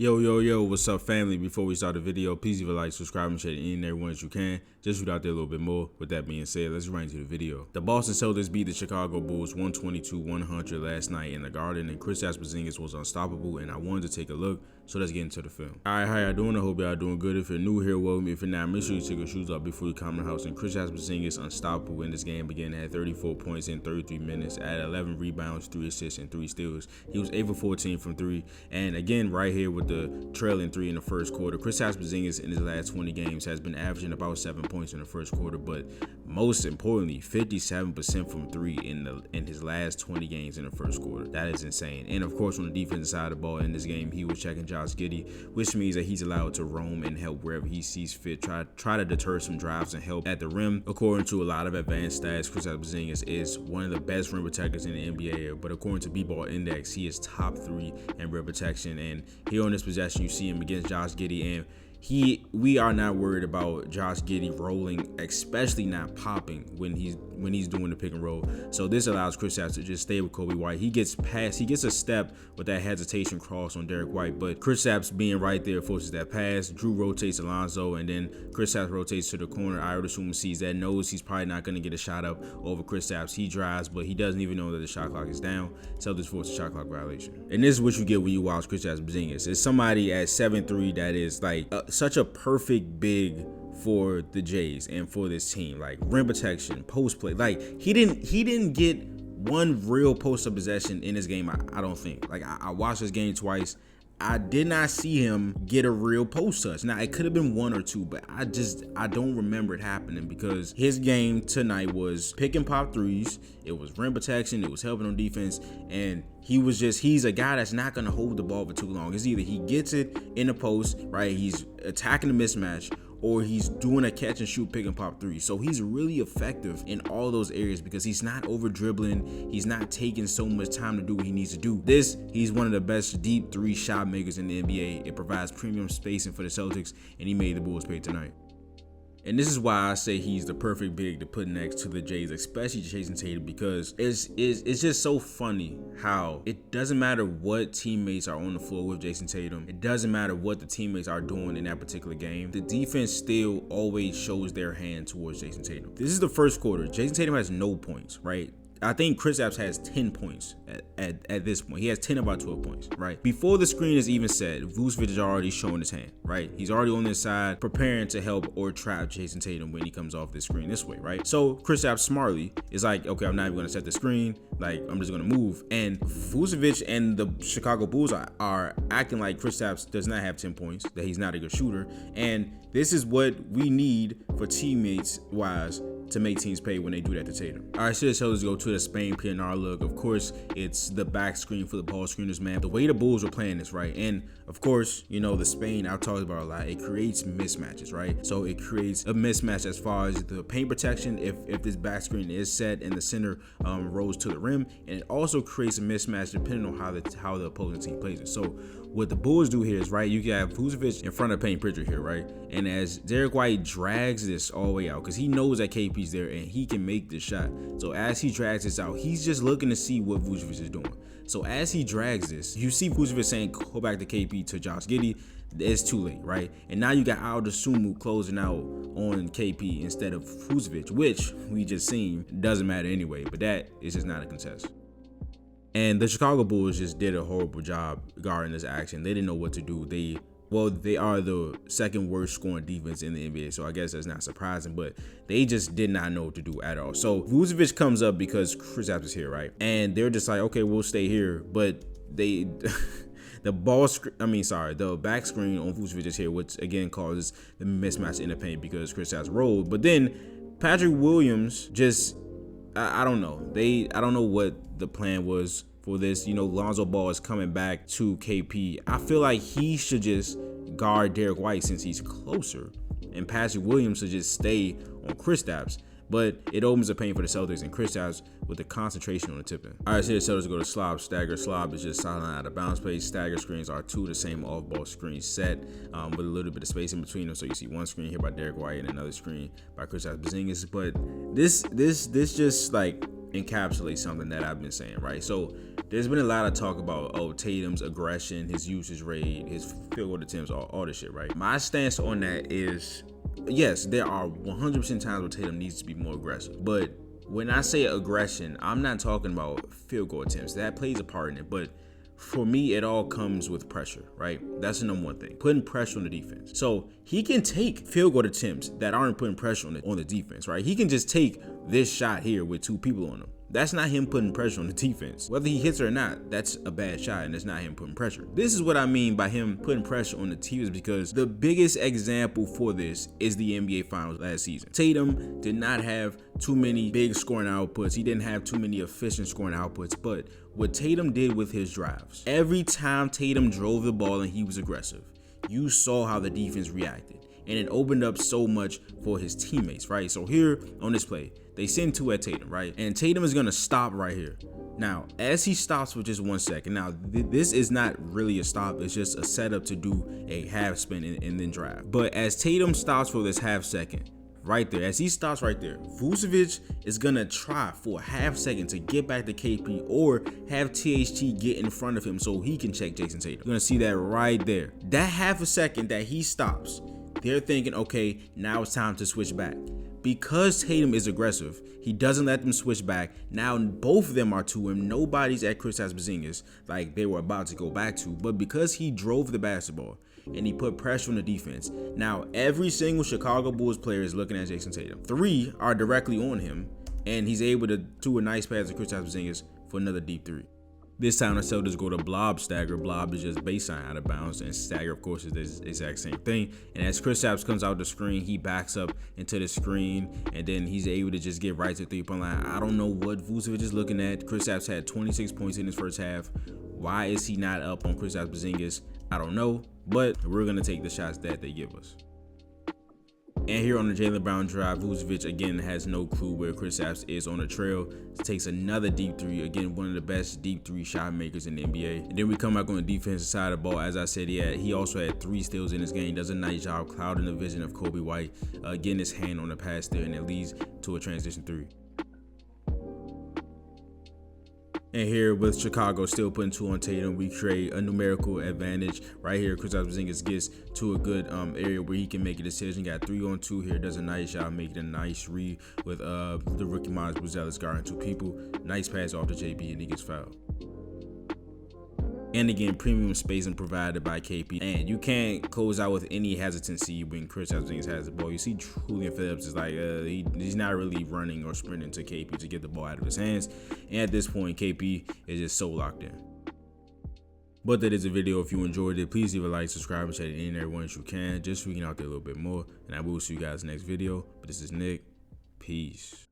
Yo, what's up, family? Before we start the video, please leave a like, subscribe, and share it in everyone that you can. Just shoot out there a little bit more. With that being said, let's right into the video. The Boston Celtics beat the Chicago Bulls 122-100 last night in the Garden, and Kristaps Porzingis was unstoppable, and I wanted to take a look, so let's get into the film. Alright, how y'all doing? I hope y'all doing good. If you're new here, welcome. If you're not, make sure you take your shoes off before you come in the house. And Kristaps Porzingis unstoppable in this game again, had 34 points in 33 minutes, added 11 rebounds, 3 assists, and 3 steals. He was 8 for 14 from 3, and again, right here with the trailing 3 in the first quarter. Kristaps Porzingis in his last 20 games has been averaging about 7 points in the first quarter, but most importantly, 57% from 3 in his last 20 games in the first quarter. That is insane. And of course, on the defensive side of the ball in this game, he was checking Josh Giddey, which means that he's allowed to roam and help wherever he sees fit. Try to deter some drives and help at the rim. According to a lot of advanced stats, Kristaps Porzingis is one of the best rim protectors in the NBA. But according to B-Ball Index, he is top 3 in rim protection. And here on this possession, you see him against Josh Giddey, and we are not worried about Josh Giddey rolling, especially not popping when he's doing the pick and roll. So this allows Kristaps to just stay with Coby White. He gets a step with that hesitation cross on Derek White, but Kristaps being right there forces that pass. Drew rotates Alonzo, and then Kristaps rotates to the corner. I would assume sees that, knows he's probably not going to get a shot up over Kristaps. He drives, but he doesn't even know that the shot clock is down. Celtics force a shot clock violation. And this is what you get when you watch Kristaps Porzingis. It's somebody at 7'3" that is like such a perfect big for the Jays and for this team. Like rim protection, post play. Like he didn't get one real post up possession in this game. I don't think. Like I watched this game twice. I did not see him get a real post touch. Now it could have been 1 or 2, but I don't remember it happening, because his game tonight was pick and pop threes. It was rim protection. It was helping on defense, and he's a guy that's not gonna hold the ball for too long. It's either he gets it in the post, right? He's attacking the mismatch, or he's doing a catch and shoot pick and pop 3. So he's really effective in all those areas because he's not over dribbling. He's not taking so much time to do what he needs to do. He's one of the best deep 3 shot makers in the NBA. It provides premium spacing for the Celtics, and he made the Bulls pay tonight. And this is why I say he's the perfect big to put next to the Jays, especially Jayson Tatum, because it's just so funny how it doesn't matter what teammates are on the floor with Jayson Tatum. It doesn't matter what the teammates are doing in that particular game. The defense still always shows their hand towards Jayson Tatum. This is the first quarter. Jayson Tatum has no points, right? I think Kristaps has 10 points at this point. He has 10 of our 12 points, right? Before the screen is even set, Vucevic is already showing his hand, right? He's already on this side, preparing to help or trap Jayson Tatum when he comes off this screen this way, right? So Kristaps smartly is like, okay, I'm not even gonna set the screen. Like, I'm just gonna move. And Vucevic and the Chicago Bulls are acting like Kristaps does not have 10 points, that he's not a good shooter. And this is what we need for teammates wise to make teams pay when they do that to Tatum. All right, so let's go to the Spain PNR look. Of course, it's the back screen for the ball screeners, man. The way the Bulls were playing this, right? And of course, you know, the Spain, I've talked about a lot. It creates mismatches, right? So it creates a mismatch as far as the paint protection if this back screen is set and the center rolls to the rim. And it also creates a mismatch depending on how the opposing team plays it. So what the Bulls do here is, right, you have Vucevic in front of Paint Pritchard here, right? And as Derek White drags this all the way out, because he knows that KP's there and he can make this shot. So as he drags this out, he's just looking to see what Vucevic is doing. So as he drags this, you see Vucevic saying, go back to KP to Josh Giddey. It's too late, right? And now you got Aldo Sumu closing out on KP instead of Vucevic, which we just seen doesn't matter anyway, but that is just not a contest. And the Chicago Bulls just did a horrible job guarding this action. They didn't know what to do. They are the second worst scoring defense in the NBA, so I guess that's not surprising, but they just did not know what to do at all. So Vucevic comes up because Kristaps is here, right? And they're just like, okay, we'll stay here, but the back screen on Vucevic is here, which again causes the mismatch in the paint because Kristaps rolled. But then Patrick Williams just, I don't know. I don't know what the plan was for this. You know, Lonzo Ball is coming back to KP. I feel like he should just guard Derek White since he's closer, and Patrick Williams should just stay on Kristaps. But it opens the paint for the Celtics, and Kristaps with the concentration on the tipping. All right, so the Celtics go to slob, stagger. Slob is just silent out of bounds plays. Stagger screens are 2 of the same off-ball screens set with a little bit of space in between them. So you see one screen here by Derek White and another screen by Kristaps Porzingis. But this just like encapsulates something that I've been saying, right? So there's been a lot of talk about, oh, Tatum's aggression, his usage rate, his field goal attempts, all this shit, right? My stance on that is, yes, there are 100% times where Tatum needs to be more aggressive, but when I say aggression, I'm not talking about field goal attempts. That plays a part in it, but for me, it all comes with pressure, right? That's the number one thing, putting pressure on the defense. So he can take field goal attempts that aren't putting pressure on the defense, right? He can just take this shot here with 2 people on him. That's not him putting pressure on the defense. Whether he hits it or not, that's a bad shot, and it's not him putting pressure. This is what I mean by him putting pressure on the defense, because the biggest example for this is the NBA Finals last season. Tatum did not have too many big scoring outputs. He didn't have too many efficient scoring outputs, but what Tatum did with his drives, every time Tatum drove the ball and he was aggressive, you saw how the defense reacted. And it opened up so much for his teammates, right? So here on this play, they send 2 at Tatum, right? And Tatum is gonna stop right here. Now, as he stops for just 1 second, now this is not really a stop, it's just a setup to do a half spin and then drive. But as Tatum stops for this half second, right there, as he stops right there, Vucevic is gonna try for a half second to get back to KP or have THT get in front of him so he can check Jason Tatum. You're gonna see that right there. That half a second that he stops, they're thinking, okay, now it's time to switch back. Because Tatum is aggressive, he doesn't let them switch back. Now both of them are to him. Nobody's at Kristaps Porzingis like they were about to go back to. But because he drove the basketball and he put pressure on the defense, now every single Chicago Bulls player is looking at Jason Tatum. 3 are directly on him, and he's able to do a nice pass to Kristaps Porzingis for another deep 3. This time the Celtics go to blob stagger. Blob is just baseline out of bounds, and stagger, of course, is the exact same thing. And as Kristaps comes out the screen, he backs up into the screen, and then he's able to just get right to the 3-point line. I don't know what Vucevic is looking at. Kristaps had 26 points in his first half. Why is he not up on Kristaps Porzingis? I don't know, but we're going to take the shots that they give us. And here on the Jaylen Brown drive, Vucevic again has no clue where Kristaps is on the trail. Takes another deep 3. Again, one of the best deep 3 shot makers in the NBA. And then we come back on the defensive side of the ball. As I said, he also had 3 steals in this game. Does a nice job clouding the vision of Kobe White. Getting his hand on the pass there, and it leads to a transition 3. And here with Chicago still putting 2 on Tatum, we create a numerical advantage right here. Kristaps Porzingis gets to a good area where he can make a decision. Got 3 on 2 here, does a nice job making a nice read with the rookie Miles Bridges guarding 2 people. Nice pass off to JB, and he gets fouled. And again, premium spacing provided by KP. And you can't close out with any hesitancy when Kristaps Porzingis has the ball. You see Julian Phillips is like, he's not really running or sprinting to KP to get the ball out of his hands. And at this point, KP is just so locked in. But that is a video. If you enjoyed it, please leave a like, subscribe, and share it in everyone that you can, just so we can out there a little bit more. And I will see you guys next video. But this is Nick. Peace.